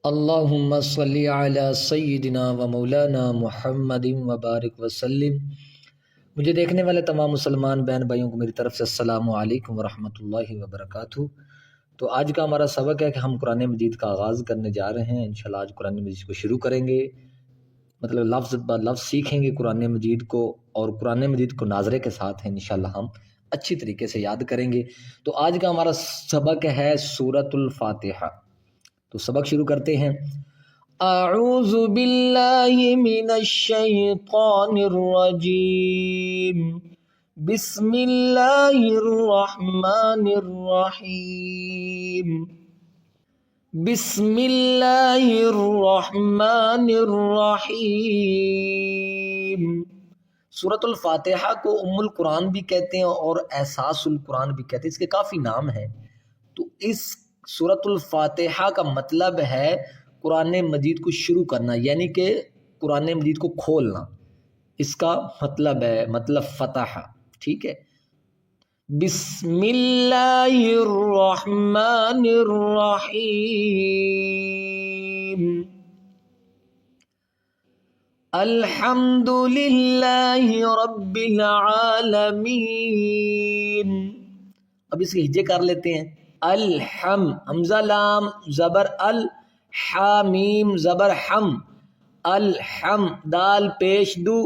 اللہم صلی علی سیدنا و مولانا محمد وبارک وسلم۔ مجھے دیکھنے والے تمام مسلمان بہن بھائیوں کو میری طرف سے السلام علیکم ورحمۃ اللہ وبرکاتہ۔ تو آج کا ہمارا سبق ہے کہ ہم قرآن مجید کا آغاز کرنے جا رہے ہیں۔ انشاءاللہ آج قرآن مجید کو شروع کریں گے، مطلب لفظ با لفظ سیکھیں گے قرآن مجید کو، اور قرآن مجید کو ناظرے کے ساتھ ہیں انشاءاللہ ہم اچھی طریقے سے یاد کریں گے۔ تو آج کا ہمارا سبق ہے سورۃ الفاتحہ۔ تو سبق شروع کرتے ہیں۔ اعوذ باللہ من الشیطان الرجیم، بسم اللہ الرحمن الرحیم، بسم اللہ الرحمن الرحیم۔ سورۃ الفاتحہ کو ام القرآن بھی کہتے ہیں اور احساس القرآن بھی کہتے ہیں، اس کے کافی نام ہیں۔ تو اس سورۃ الفاتحہ کا مطلب ہے قرآن مجید کو شروع کرنا، یعنی کہ قرآن مجید کو کھولنا، اس کا مطلب ہے، مطلب فتح، ٹھیک ہے۔ بسم اللہ الرحمن الرحیم، الحمد للہ رب العالمین۔ اب اس کے ہجے کر لیتے ہیں۔ الحم، حمزہ لام زبر ال، حامیم زبر حم، الحم دال پیش دو،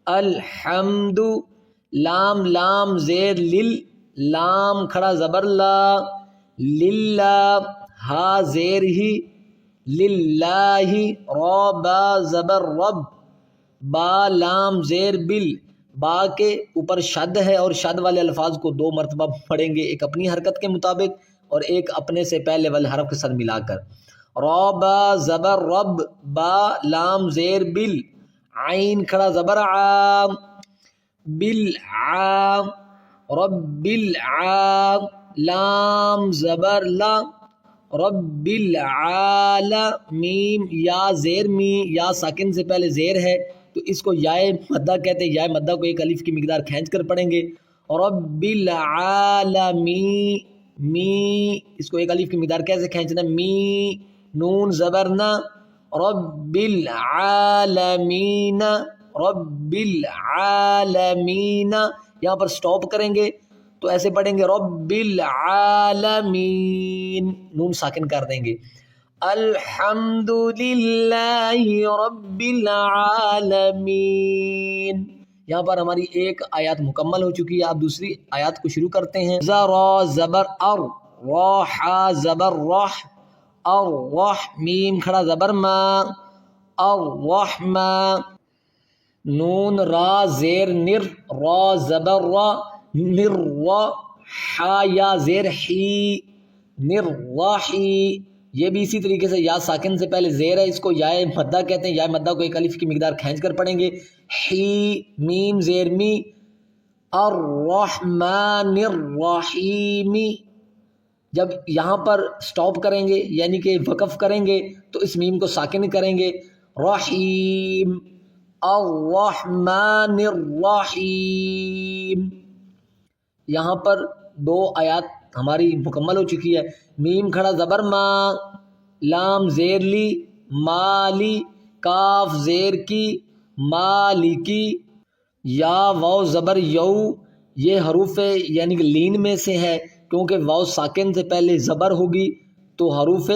الحمد، لام لام زیر لل، لام کھڑا زبر لا، للہ ہا زیر ہی، للہ، را با زبر رب، با لام زیر بل، با کے اوپر شد ہے اور شد والے الفاظ کو دو مرتبہ پڑھیں گے، ایک اپنی حرکت کے مطابق اور ایک اپنے سے پہلے والے حرف کے ساتھ ملا کر۔ را با زبر رب، با لام زیر بل، عین کھڑا زبر عام، بالعام، رب العام، لام زبر لا، رب العالمین، یا زیر می، یا ساکن سے پہلے زیر ہے تو اس کو یائے مدہ کہتے ہیں، یائے مدہ کو ایک الف کی مقدار کھینچ کر پڑھیں گے۔ رب العالمین، می، اس کو ایک الف کی مقدار کیسے کھینچنا؟ می، نون زبر نا، رب العالمین، رب العالمین، یہاں پر سٹاپ کریں گے تو ایسے پڑھیں گے رب العالمین، نون ساکن کر دیں گے۔ الحمد للہ رب العالمین، یہاں پر ہماری ایک آیات مکمل ہو چکی ہے۔ آپ دوسری آیات کو شروع کرتے ہیں۔ را زبر ار، را حا زبر رح، الرح، میم کھڑا زبر ما، الرحمہ، نون را زیر نر، را زبر را، نر را، حا یا زیر حی، نر راحی، یہ بھی اسی طریقے سے یا ساکن سے پہلے زیر ہے، اس کو یائے مدہ کہتے ہیں، یائے مدہ کو ایک الف کی مقدار کھینچ کر پڑھیں گے۔ حی، میم زیر می، الرحمن الرحیم۔ جب یہاں پر سٹاپ کریں گے یعنی کہ وقف کریں گے تو اس میم کو ساکن کریں گے، رحیم، الرحمن الرحیم۔ یہاں پر دو آیات ہماری مکمل ہو چکی ہے۔ میم کھڑا زبر ما، لام زیر لی، مالی، کاف زیر کی، مالکی، یا واو زبر یو، یہ حروف یعنی کہ لین میں سے ہے، کیونکہ واو ساکن سے پہلے زبر ہوگی تو حروف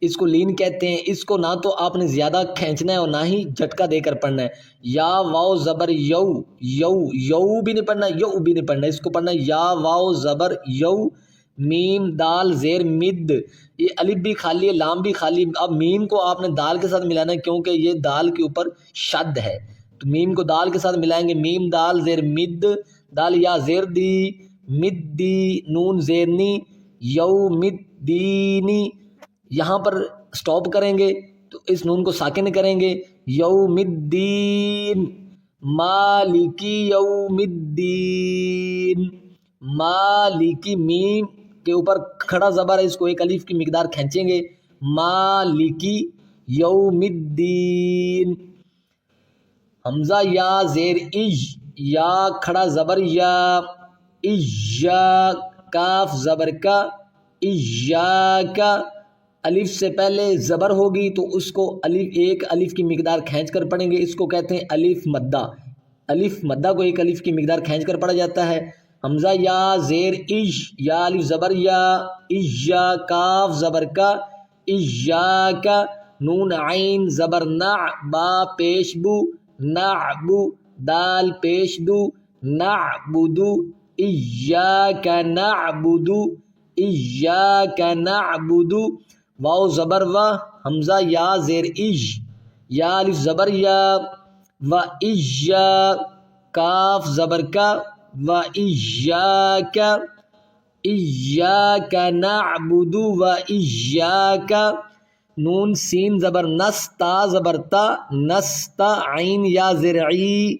اس کو لین کہتے ہیں۔ اس کو نہ تو آپ نے زیادہ کھینچنا ہے اور نہ ہی جھٹکا دے کر پڑھنا ہے۔ یا واو زبر یو، یو، یو بھی نہیں پڑھنا، یو بھی نہیں پڑھنا، اس کو پڑھنا یا واو زبر یو، میم دال زیر مد، یہ الف بھی خالی ہے، لام بھی خالی۔ اب میم کو آپ نے دال کے ساتھ ملانا ہے کیونکہ یہ دال کے اوپر شد ہے، تو میم کو دال کے ساتھ ملائیں گے۔ میم دال زیر مد، دال یا زیر دی، مد دی، نون زیرنی، یوم الدینی، یہاں پر سٹاپ کریں گے تو اس نون کو ساکن کریں گے، یوم الدین، مالکی یوم الدین، مالکی، میم کے اوپر کھڑا زبر ہے، اس کو ایک الف کی مقدار کھینچیں گے، مالکی یوم الدین۔ حمزہ یا زیر اج، یا کھڑا زبر یا، اجا، کاف زبر کا، ایاک، الف سے پہلے زبر ہوگی تو اس کو ایک الف کی مقدار کھینچ کر پڑھیں گے، اس کو کہتے ہیں الف مدہ۔ الف مدہ کو ایک الف کی مقدار کھینچ کر پڑھا جاتا ہے۔ حمزہ یا زیر اج، یا الف زبر یا، اجا کاف زبر کا، اجاک، نون عین زبر نع، با پیش بو، نعبو، دال پیش دو، نعبدو، ایاک نعبدو، ایاک نعبدو، واو زبر و، حمزہ یا زیر اج، یا الف زبر یا، و ایجا کاف زبر کا، و ایاک، ایاک نعبد و ایاک، نون سین زبر نس، تا زبر تا، نستا، عین یا زرعی،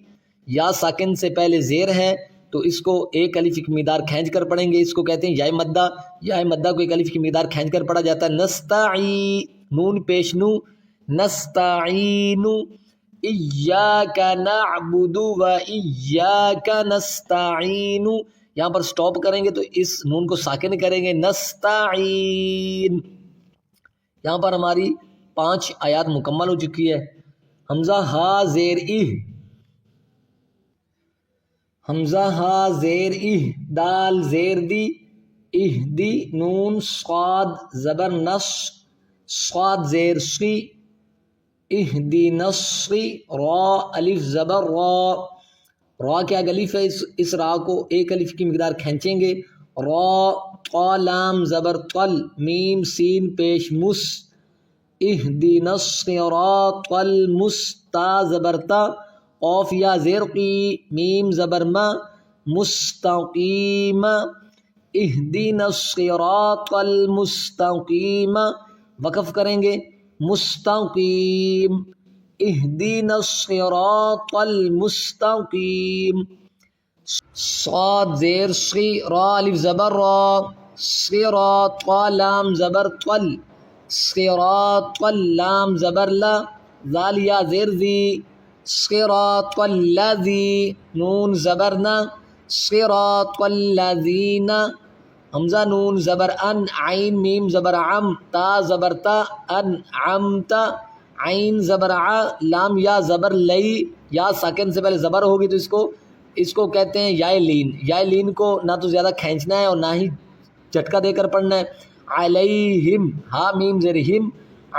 یا ساکن سے پہلے زیر ہے تو اس کو ایک الف کی مقدار کھینچ کر پڑھیں گے، اس کو کہتے ہیں یا مدہ۔ یا مدہ کو ایک الف کی مقدار کھینچ کر پڑھا جاتا ہے۔ نستعی، نون پیش نو، نستعین، ایاک نعبد و ایاک نستعین، یہاں پر سٹاپ کریں گے تو اس نون کو ساکن کریں گے، نستعین۔ یہاں پر ہماری 5 آیات مکمل ہو چکی ہے۔ حمزہ ہا زیر اہ، حمزہ ہا زیر اہ، دال زیر دی، اہ دی، نون صاد زبر نص، صاد زیر سی، اہ دی نصی، را الف زبر را، را کیا الف ہے، اس را کو ایک الف کی مقدار کھینچیں گے، را، قا لام زبر طل، میم سین پیش مس، اہدنا الصراط المستا زبر تا، قاف یا زیر قی، میم زبر ما، مستقیم، اہدنا الصراط المستقیم، وقف کریں گے، مستقیم، اہدنا الصراط المستقیم، صاد زیر سی، را الف زبر را، صراط، قا لام زبر طل، صراط لام زبر لا، ذال یا زیر ذی، صراط الذی، نون زبر نا، صراط الذین، حمزہ نون زبر ان، عین میم زبر عم، تا زبر تا، انعمت، عین زبر ع، لام یا زبر لئی، یا ساکن سے پہلے زبر ہوگی تو اس کو کہتے ہیں یا لین۔ یا لین کو نہ تو زیادہ کھینچنا ہے اور نہ ہی جھٹکا دے کر پڑھنا ہے۔ علیہم، ہا میم زیر ہم،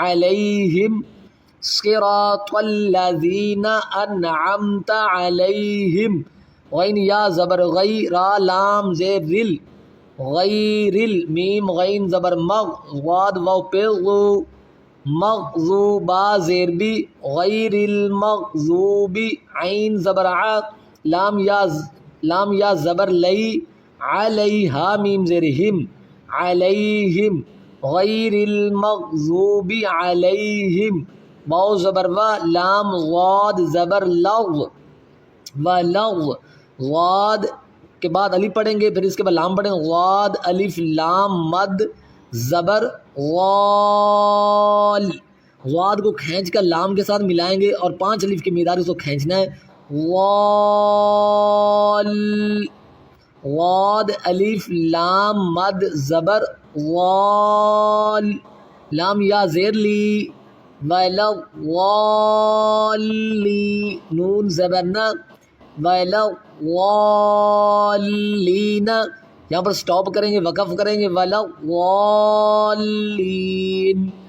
علیہم، صراط الذین انعمت علیہم، غین یا زبر غی، را لام زیر رل، غیر ال، میم غین زبر مغ، غاد واو پیغو، مغضو، با زیر بی، غیر المغضوب، عین زبر ع، لام یا زبر لئی، علیہا میم زیر ہم، علیہم، غیر المغضوب علیہم، واو زبر و، لام غاد زبر لغ، و لغ، غاد کے بعد الف پڑھیں گے، پھر اس کے بعد لام پڑھیں گے، غاد الف لام مد زبر غال، غاد کو کھینچ کر لام کے ساتھ ملائیں گے اور 5 الف کی مقدار اس کو کھینچنا ہے، غال، غاد الف لام مد زبر غال، لام یا زیر لی، وَلَضَّالِّينَ، نون زبر نا، وَلَضَّالِّينَ، یہاں پر سٹاپ کریں گے، وقف کریں گے، وَلَضَّالِّينَ۔